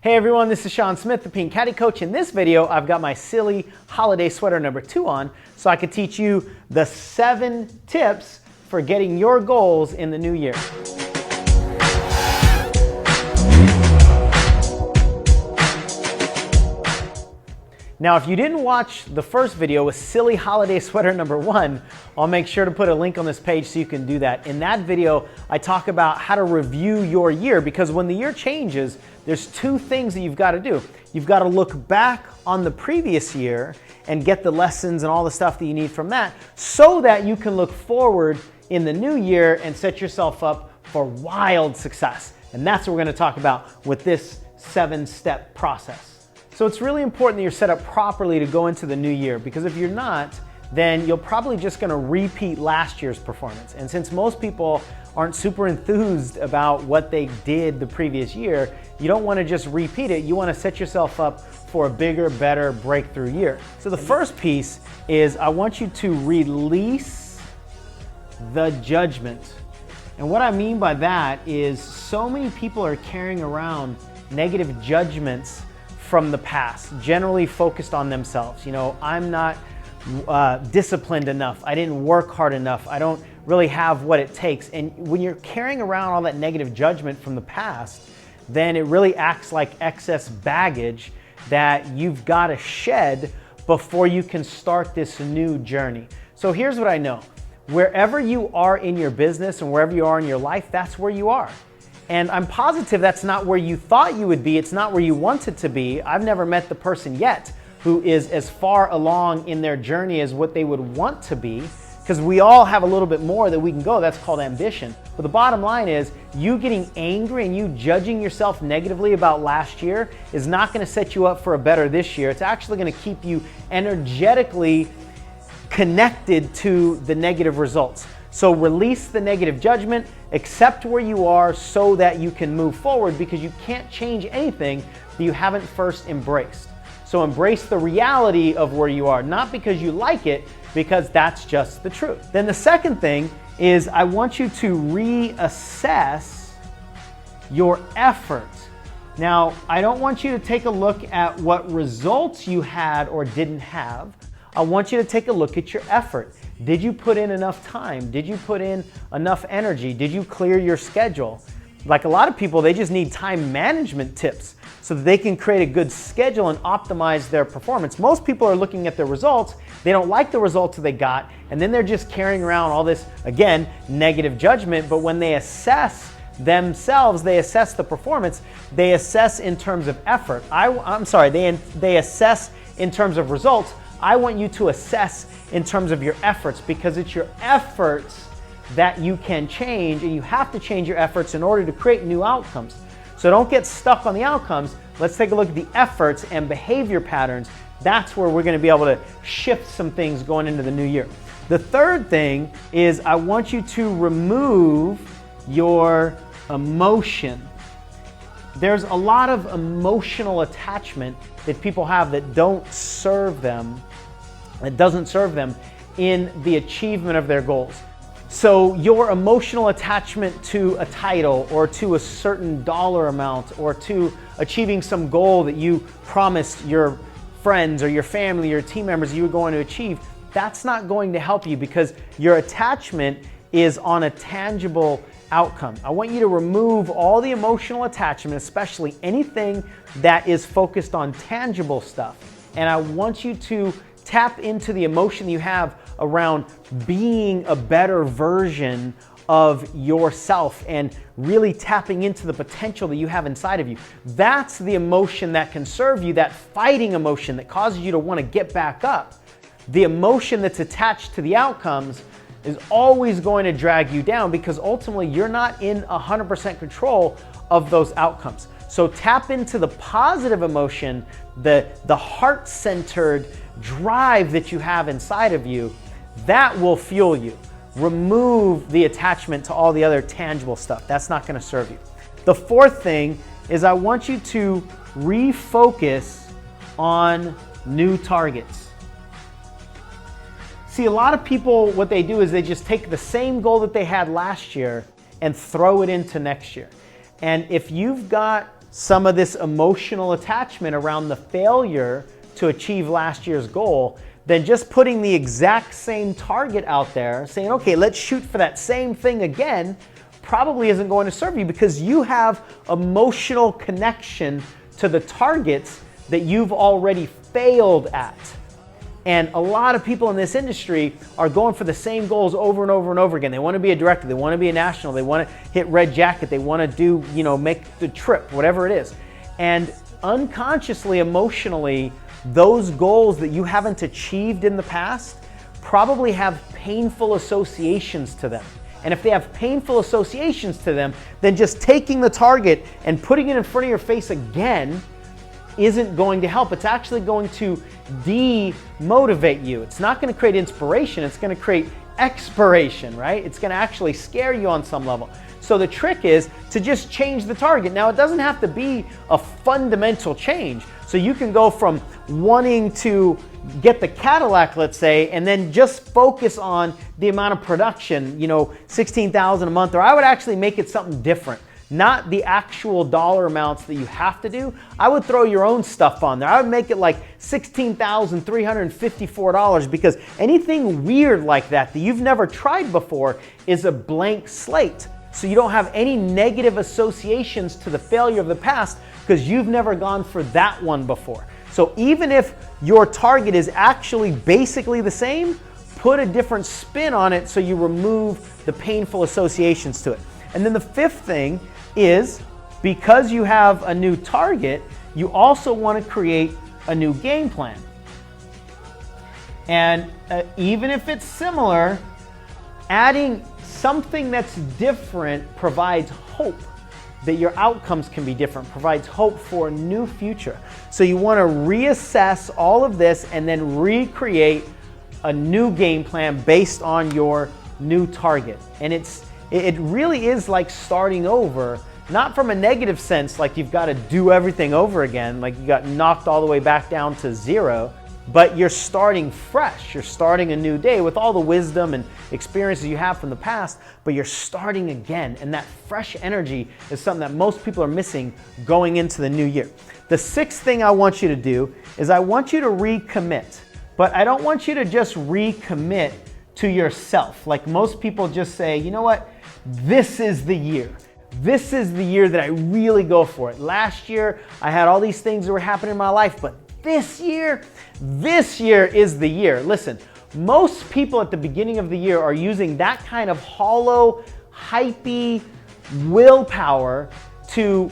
Hey everyone, this is Sean Smith, the Pink Caddie Coach. In this video, I've got my silly holiday sweater number 2 on so I could teach you the 7 tips for getting your goals in the new year. Now, if you didn't watch the first video with silly holiday sweater number 1, I'll make sure to put a link on this page so you can do that. In that video, I talk about how to review your year, because when the year changes, there's 2 things that you've got to do. You've got to look back on the previous year and get the lessons and all the stuff that you need from that so that you can look forward in the new year and set yourself up for wild success. And that's what we're going to talk about with this 7-step process. So it's really important that you're set up properly to go into the new year, because if you're not, then you're probably just going to repeat last year's performance. And since most people aren't super enthused about what they did the previous year, you don't want to just repeat it. You want to set yourself up for a bigger, better breakthrough year. So the first piece is I want you to release the judgment. And what I mean by that is so many people are carrying around negative judgments from the past, generally focused on themselves. You know, I'm not disciplined enough. I didn't work hard enough. I don't really have what it takes. And when you're carrying around all that negative judgment from the past, then it really acts like excess baggage that you've got to shed before you can start this new journey. So here's what I know. Wherever you are in your business and wherever you are in your life, that's where you are. And I'm positive that's not where you thought you would be. It's not where you wanted to be. I've never met the person yet who is as far along in their journey as what they would want to be, because we all have a little bit more that we can go. That's called ambition. But the bottom line is, you getting angry and you judging yourself negatively about last year is not going to set you up for a better this year. It's actually going to keep you energetically connected to the negative results. So release the negative judgment, accept where you are so that you can move forward, because you can't change anything that you haven't first embraced. So embrace the reality of where you are, not because you like it, because that's just the truth. Then the second thing is I want you to reassess your effort. Now, I don't want you to take a look at what results you had or didn't have. I want you to take a look at your effort. Did you put in enough time? Did you put in enough energy? Did you clear your schedule? Like a lot of people, they just need time management tips so that they can create a good schedule and optimize their performance. Most people are looking at their results. They don't like the results that they got, and then they're just carrying around all this, again, negative judgment. But when they assess themselves, they assess the performance, they assess in terms of effort. They assess in terms of results. I want you to assess in terms of your efforts, because it's your efforts that you can change, and you have to change your efforts in order to create new outcomes. So don't get stuck on the outcomes. Let's take a look at the efforts and behavior patterns. That's where we're going to be able to shift some things going into the new year. The third thing is I want you to remove your emotion. There's a lot of emotional attachment that people have that doesn't serve them in the achievement of their goals. So your emotional attachment to a title or to a certain dollar amount or to achieving some goal that you promised your friends or your family or team members you were going to achieve, that's not going to help you, because your attachment is on a tangible outcome. I want you to remove all the emotional attachment, especially anything that is focused on tangible stuff. And I want you to tap into the emotion you have around being a better version of yourself and really tapping into the potential that you have inside of you. That's the emotion that can serve you, that fighting emotion that causes you to want to get back up. The emotion that's attached to the outcomes is always going to drag you down, because ultimately you're not in 100% control of those outcomes. So tap into the positive emotion, the heart-centered drive that you have inside of you. That will fuel you. Remove the attachment to all the other tangible stuff. That's not going to serve you. The fourth thing is I want you to refocus on new targets. See, a lot of people, what they do is they just take the same goal that they had last year and throw it into next year. And if you've got some of this emotional attachment around the failure to achieve last year's goal, then just putting the exact same target out there, saying, okay, let's shoot for that same thing again, probably isn't going to serve you because you have emotional connection to the targets that you've already failed at. And a lot of people in this industry are going for the same goals over and over and over again. They want to be a director, they want to be a national, they want to hit red jacket, they want to do, make the trip, whatever it is. And unconsciously, emotionally, those goals that you haven't achieved in the past probably have painful associations to them. And if they have painful associations to them, then just taking the target and putting it in front of your face again isn't going to help. It's actually going to demotivate you. It's not going to create inspiration. It's going to create expiration, right? It's going to actually scare you on some level. So the trick is to just change the target. Now, it doesn't have to be a fundamental change. So you can go from wanting to get the Cadillac, let's say, and then just focus on the amount of production, $16,000 a month, or I would actually make it something different. Not the actual dollar amounts that you have to do. I would throw your own stuff on there. I would make it like $16,354 because anything weird like that you've never tried before is a blank slate. So you don't have any negative associations to the failure of the past because you've never gone for that one before. So even if your target is actually basically the same, put a different spin on it so you remove the painful associations to it. And then the fifth thing is, because you have a new target, you also want to create a new game plan. And even if it's similar, adding something that's different provides hope that your outcomes can be different, provides hope for a new future. So you want to reassess all of this and then recreate a new game plan based on your new target. And it really is like starting over, not from a negative sense, like you've got to do everything over again, like you got knocked all the way back down to zero, but you're starting fresh. You're starting a new day with all the wisdom and experiences you have from the past, but you're starting again. And that fresh energy is something that most people are missing going into the new year. The sixth thing I want you to do is I want you to recommit, but I don't want you to just recommit to yourself. Like most people just say, you know what? This is the year. This is the year that I really go for it. Last year, I had all these things that were happening in my life, but this year is the year. Listen, most people at the beginning of the year are using that kind of hollow, hypey willpower to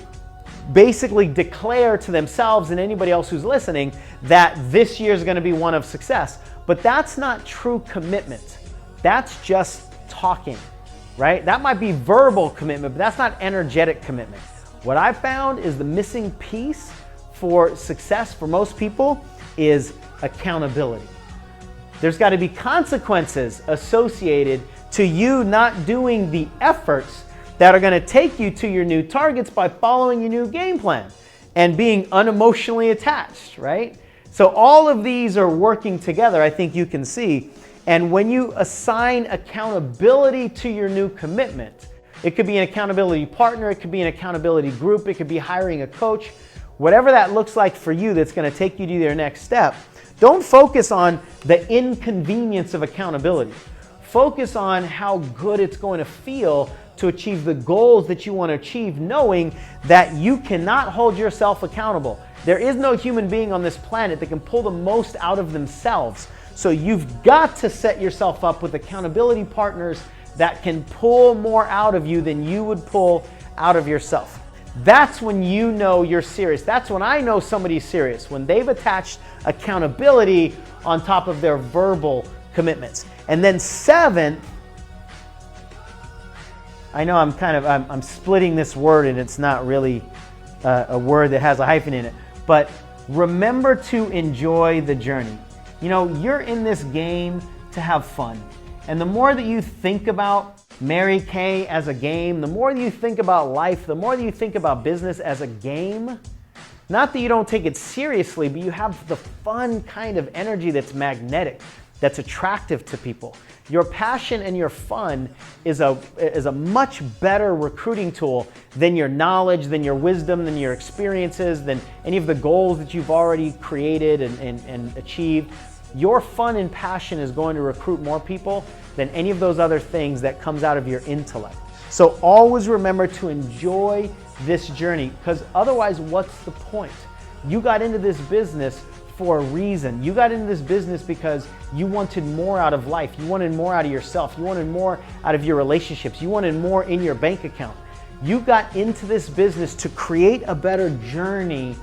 basically declare to themselves and anybody else who's listening that this year is going to be one of success. But that's not true commitment. That's just talking. Right? That might be verbal commitment, but that's not energetic commitment. What I found is the missing piece for success for most people is accountability. There's got to be consequences associated to you not doing the efforts that are going to take you to your new targets by following your new game plan and being unemotionally attached, right? So all of these are working together, I think you can see. And when you assign accountability to your new commitment, it could be an accountability partner, it could be an accountability group, it could be hiring a coach, whatever that looks like for you that's going to take you to your next step. Don't focus on the inconvenience of accountability. Focus on how good it's going to feel to achieve the goals that you want to achieve, knowing that you cannot hold yourself accountable. There is no human being on this planet that can pull the most out of themselves. So you've got to set yourself up with accountability partners that can pull more out of you than you would pull out of yourself. That's when you know you're serious. That's when I know somebody's serious, when they've attached accountability on top of their verbal commitments. And then seventh, I know I'm splitting this word and it's not really a word that has a hyphen in it, but remember to enjoy the journey. You're in this game to have fun. And the more that you think about Mary Kay as a game, the more that you think about life, the more that you think about business as a game, not that you don't take it seriously, but you have the fun kind of energy that's magnetic. that's attractive to people. Your passion and your fun is a much better recruiting tool than your knowledge, than your wisdom, than your experiences, than any of the goals that you've already created and achieved. Your fun and passion is going to recruit more people than any of those other things that comes out of your intellect. So always remember to enjoy this journey, because otherwise, what's the point? You got into this business for a reason. You got into this business because you wanted more out of life. You wanted more out of yourself. You wanted more out of your relationships. You wanted more in your bank account. You got into this business to create a better journey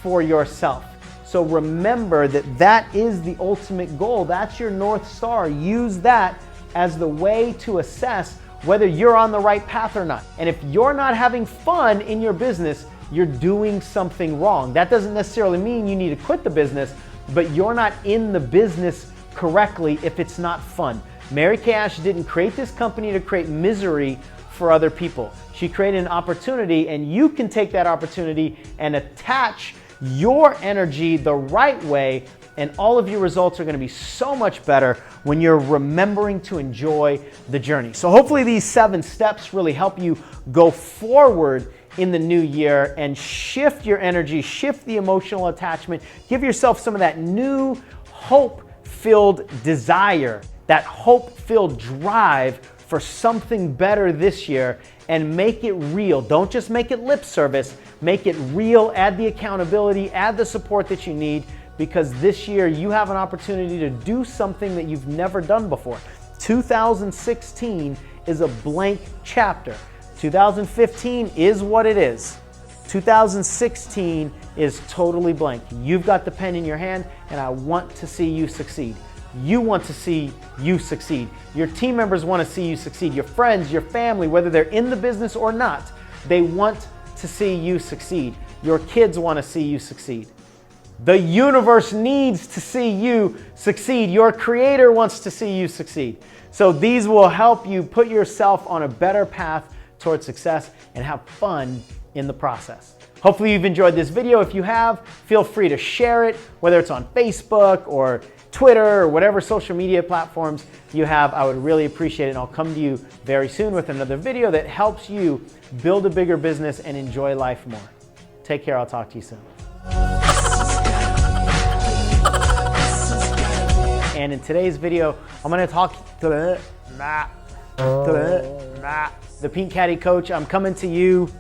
for yourself. So remember that that is the ultimate goal. That's your North Star. Use that as the way to assess whether you're on the right path or not. And if you're not having fun in your business, you're doing something wrong. That doesn't necessarily mean you need to quit the business, but you're not in the business correctly if it's not fun. Mary Kay Ash didn't create this company to create misery for other people. She created an opportunity, and you can take that opportunity and attach your energy the right way, and all of your results are going to be so much better when you're remembering to enjoy the journey. So hopefully these 7 steps really help you go forward in the new year and shift your energy, shift the emotional attachment, give yourself some of that new hope-filled desire, that hope-filled drive for something better this year, and make it real. Don't just make it lip service, make it real. Add the accountability, add the support that you need, because this year you have an opportunity to do something that you've never done before. 2016 is a blank chapter. 2015 is what it is. 2016 is totally blank. You've got the pen in your hand, and I want to see you succeed. You want to see you succeed. Your team members want to see you succeed. Your friends, your family, whether they're in the business or not, they want to see you succeed. Your kids want to see you succeed. The universe needs to see you succeed. Your creator wants to see you succeed. So these will help you put yourself on a better path towards success and have fun in the process. Hopefully you've enjoyed this video. If you have, feel free to share it, whether it's on Facebook or Twitter or whatever social media platforms you have. I would really appreciate it, and I'll come to you very soon with another video that helps you build a bigger business and enjoy life more. Take care. I'll talk to you soon. And in today's video, I'm going to talk to the Pink Caddie coach. I'm coming to you